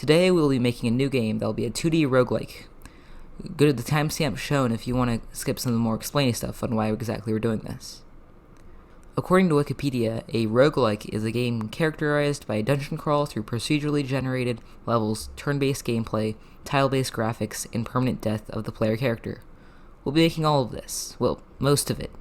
Today we will be making a new game that will be a 2D roguelike. Go to the timestamp shown if you want to skip some of the more explaining stuff on why exactly we're doing this. According to Wikipedia, a roguelike is a game characterized by a dungeon crawl through procedurally generated levels, turn-based gameplay, tile-based graphics, and permanent death of the player character. We'll be making all of this. Well, most of it.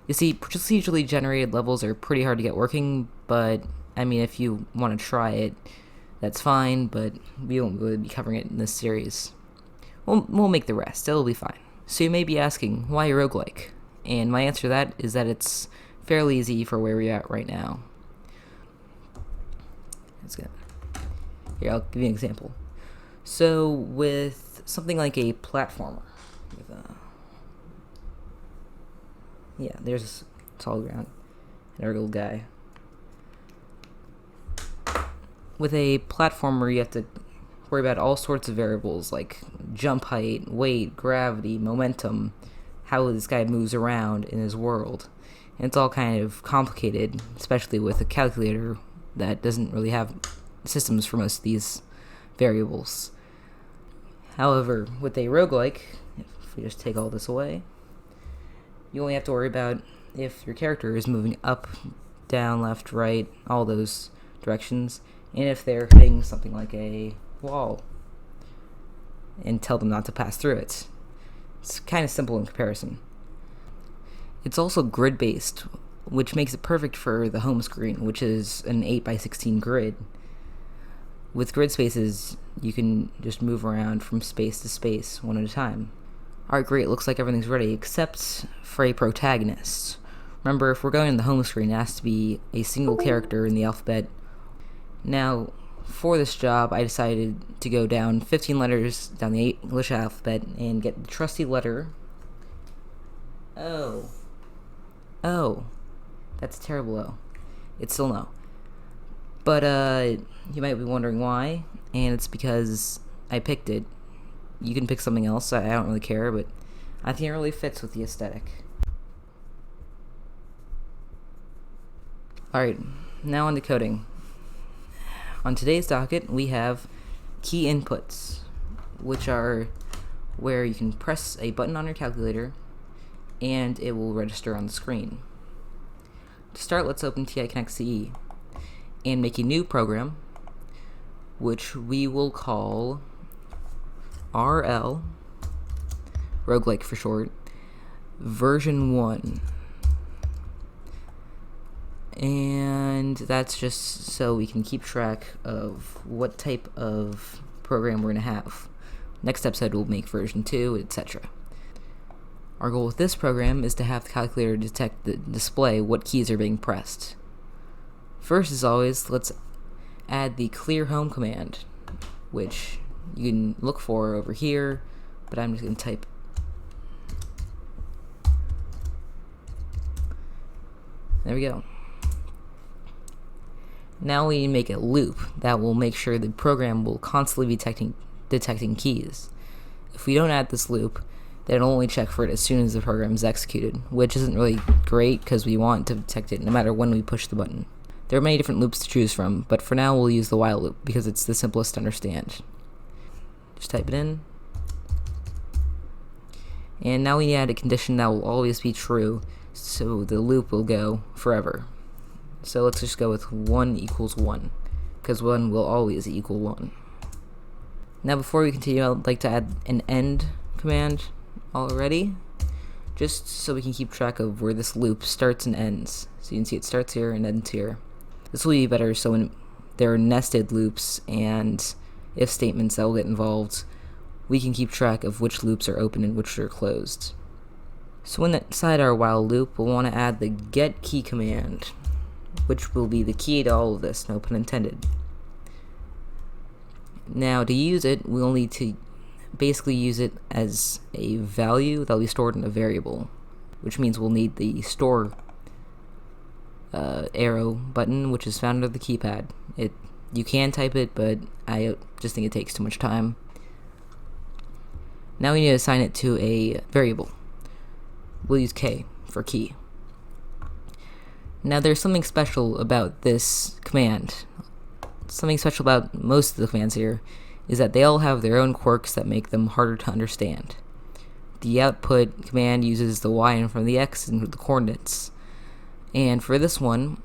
You see, procedurally generated levels are pretty hard to get working, but, if you want to try it, that's fine, but we won't really be covering it in this series. We'll make the rest. It'll be fine. So you may be asking, why a roguelike? And my answer to that is that it's fairly easy for where we're at right now. That's good. Here, I'll give you an example. So with something like a platformer, there's a solid ground, and our little guy. With a platformer, you have to worry about all sorts of variables like jump height, weight, gravity, momentum, how this guy moves around in his world. And it's all kind of complicated, especially with a calculator that doesn't really have systems for most of these variables. However, with a roguelike, if we just take all this away, you only have to worry about if your character is moving up, down, left, right, all those directions, and if they're hitting something like a wall, and tell them not to pass through it. It's kind of simple in comparison. It's also grid-based, which makes it perfect for the home screen, which is an 8x16 grid. With grid spaces, you can just move around from space to space one at a time. Alright, great, looks like everything's ready, except for a protagonist. Remember, if we're going to the home screen, it has to be a single character in the alphabet. Now, for this job, I decided to go down 15 letters down the English alphabet and get the trusty letter O. Oh, that's a terrible O. It's still no. But, you might be wondering why, and it's because I picked it. You can pick something else, I don't really care, but I think it really fits with the aesthetic. Alright, now on to coding. On today's docket, we have key inputs, which are where you can press a button on your calculator and it will register on the screen. To start, let's open TI Connect CE and make a new program, which we will call RL, Roguelike for short, version 1. And that's just so we can keep track of what type of program we're going to have. Next episode we'll make version 2, etc. Our goal with this program is to have the calculator detect the display what keys are being pressed. First, as always, let's add the ClrHome command, which you can look for over here, but I'm just going to type. There we go. Now we make a loop that will make sure the program will constantly be detecting keys. If we don't add this loop, then it'll only check for it as soon as the program is executed, which isn't really great because we want to detect it no matter when we push the button. There are many different loops to choose from, but for now we'll use the while loop because it's the simplest to understand. Just type it in. And now we add a condition that will always be true, so the loop will go forever. So let's just go with 1 equals 1, because 1 will always equal 1. Now before we continue, I'd like to add an end command already, just so we can keep track of where this loop starts and ends. So you can see it starts here and ends here. This will be better so when there are nested loops and if statements that will get involved, we can keep track of which loops are open and which are closed. So inside our while loop, we'll want to add the getKey command, which will be the key to all of this, no pun intended. Now to use it, we'll need to basically use it as a value that will be stored in a variable, which means we'll need the store arrow button, which is found under the keypad. You can type it, but I just think it takes too much time. Now we need to assign it to a variable. We'll use K for key. Now there's something special about this command. Something special about most of the commands here is that they all have their own quirks that make them harder to understand. The output command uses the y in front of the x and the coordinates. And for this one,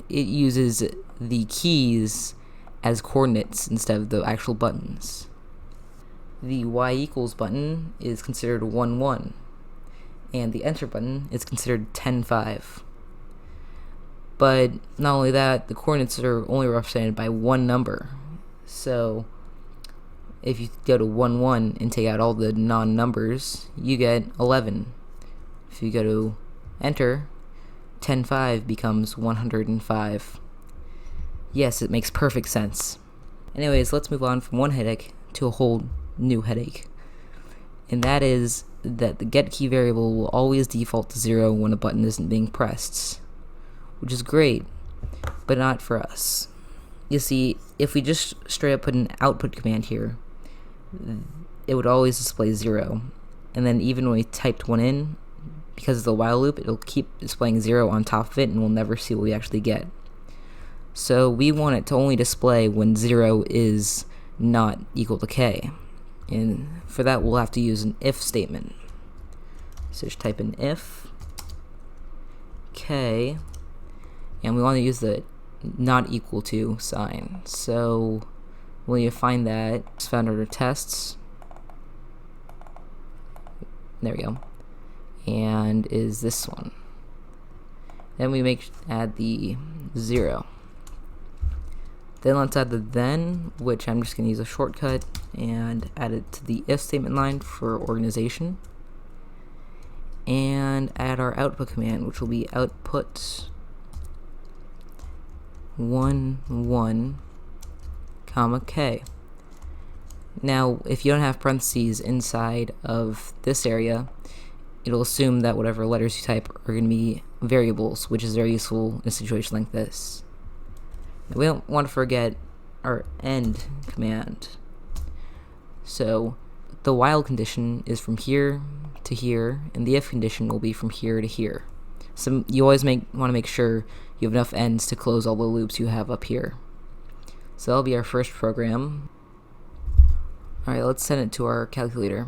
it uses the keys as coordinates instead of the actual buttons. The y equals button is considered 1, 1, and the enter button is considered 10, 5. But not only that, the coordinates are only represented by one number. So if you go to 1, 1 and take out all the non-numbers, you get 11. If you go to enter, 10, 5 becomes 105. Yes, it makes perfect sense. Anyways, let's move on from one headache to a whole new headache. And that is that the getKey variable will always default to 0 when a button isn't being pressed, which is great, but not for us. You see, if we just straight up put an output command here, it would always display 0. And then even when we typed one in, because of the while loop, it'll keep displaying 0 on top of it, and we'll never see what we actually get. So we want it to only display when 0 is not equal to k. And for that, we'll have to use an if statement. So just type in if k, and we want to use the not equal to sign. So when you find that, it's found under tests. There we go. And is this one. Then we add the 0. Then let's add the then, which I'm just going to use a shortcut and add it to the if statement line for organization. And add our output command, which will be output 1, 1, comma k. Now, if you don't have parentheses inside of this area, it'll assume that whatever letters you type are going to be variables, which is very useful in a situation like this. Now, we don't want to forget our end command. So the while condition is from here to here, and the if condition will be from here to here. So you always want to make sure you have enough ends to close all the loops you have up here. So that'll be our first program. Alright, let's send it to our calculator.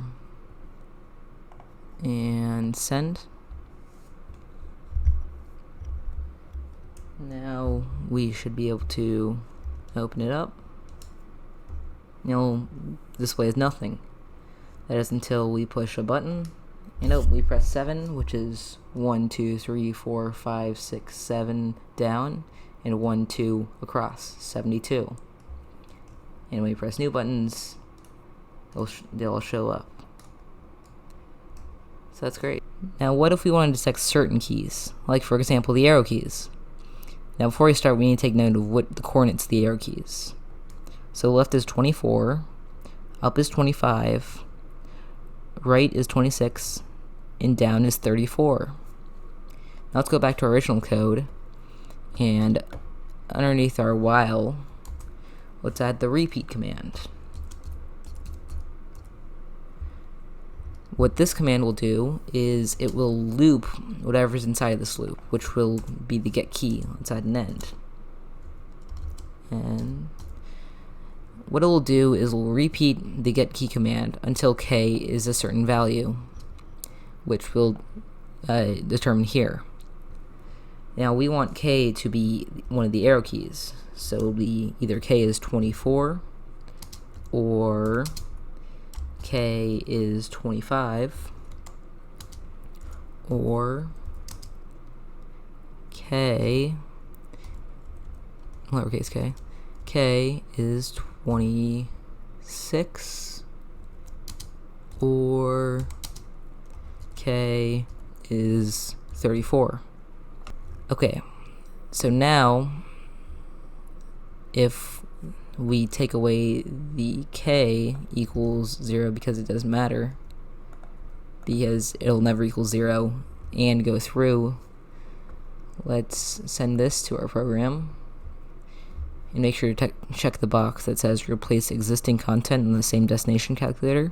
And send. Now we should be able to open it up. It'll display as nothing. That is until we push a button. And we press 7, which is 1, 2, 3, 4, 5, 6, 7 down, and 1, 2 across, 72. And when we press new buttons, they'll show up. So that's great. Now what if we wanted to detect certain keys, like for example the arrow keys? Now before we start, we need to take note of what the coordinates of the arrow keys. So left is 24, up is 25, right is 26, and down is 34. Now let's go back to our original code, and underneath our while, let's add the repeat command. What this command will do is it will loop whatever's inside of this loop, which will be the getKey. Let's add an end. And what it will do is it will repeat the getKey command until k is a certain value, which we'll determine here. Now we want k to be one of the arrow keys, so it'll be either k is 24 or k is 25 or k, lowercase k is 26 or k is 34. Okay, so now if we take away the k equals 0 because it doesn't matter, because it'll never equal 0 and go through, let's send this to our program and make sure to check the box that says replace existing content in the same destination calculator.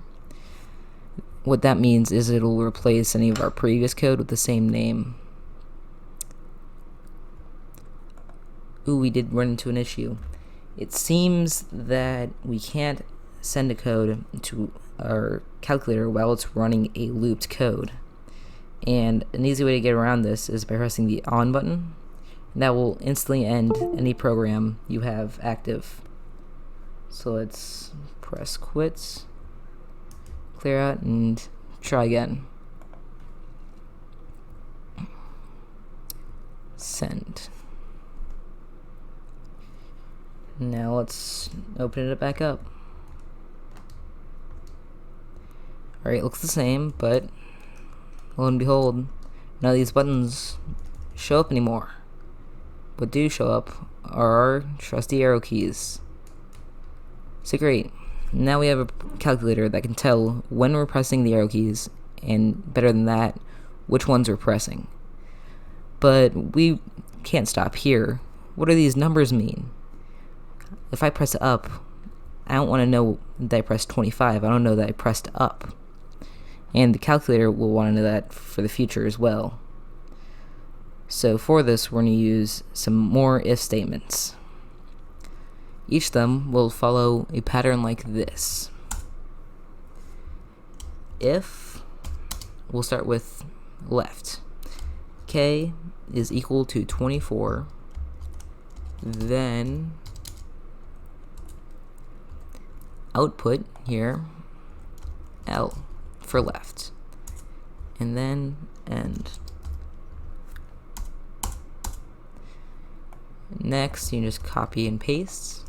What that means is it'll replace any of our previous code with the same name. Ooh, we did run into an issue. It seems that we can't send a code to our calculator while it's running a looped code. And an easy way to get around this is by pressing the on button. And that will instantly end any program you have active. So let's press quit, clear out, and try again. Send. Now let's open it back up. Alright, it looks the same, but lo and behold, none of these buttons show up anymore. What do show up are our trusty arrow keys. So great, now we have a calculator that can tell when we're pressing the arrow keys, and better than that, which ones we're pressing. But we can't stop here. What do these numbers mean? If I press up, I don't want to know that I pressed 25. I don't know that I pressed up. And the calculator will want to know that for the future as well. So for this, we're going to use some more if statements. Each of them will follow a pattern like this. If, we'll start with left. K is equal to 24. Then output here, L for left, and then end. Next, you just copy and paste.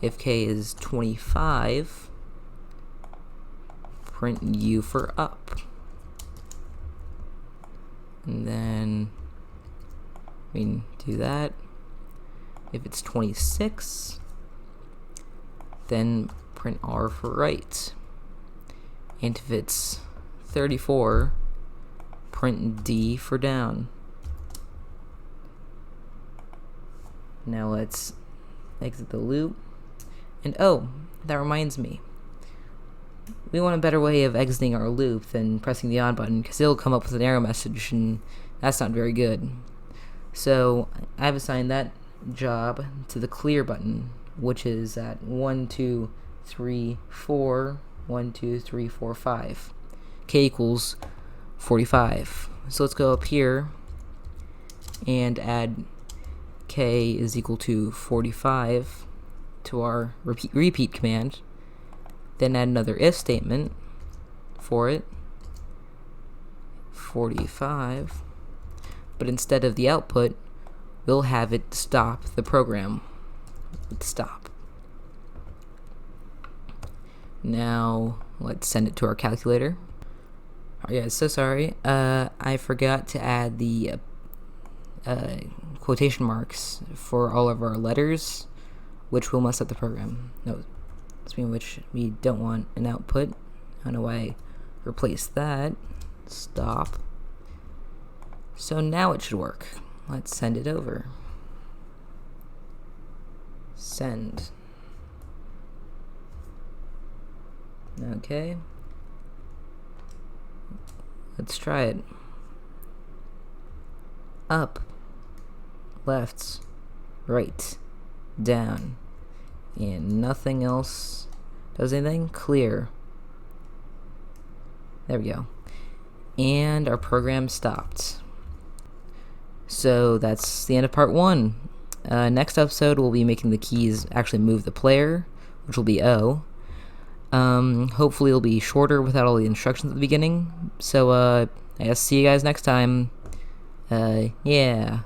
If K is 25, print U for up. And then we can do that. If it's 26, then print R for right. And if it's 34, print D for down. Now let's exit the loop. And oh, that reminds me. We want a better way of exiting our loop than pressing the on button, because it'll come up with an error message, and that's not very good. So I've assigned that job to the clear button, which is at 1, 2, 3, 4, 1, 2, 3, 4, 5. K equals 45. So let's go up here and add K is equal to 45 to our repeat command. Then add another if statement for it, 45, but instead of the output, we'll have it stop the program. Stop. Now let's send it to our calculator. Oh yeah, so sorry. I forgot to add the quotation marks for all of our letters, which will mess up the program. No, which we don't want an output. I don't know why I replaced that. Stop. So now it should work. Let's send it over. Send. Okay. Let's try it. Up, left, right, down. And nothing else does anything. Clear. There we go. And our program stopped. So that's the end of part 1. Next episode, we'll be making the keys actually move the player, which will be O. Hopefully it'll be shorter without all the instructions at the beginning. So I guess see you guys next time. Yeah.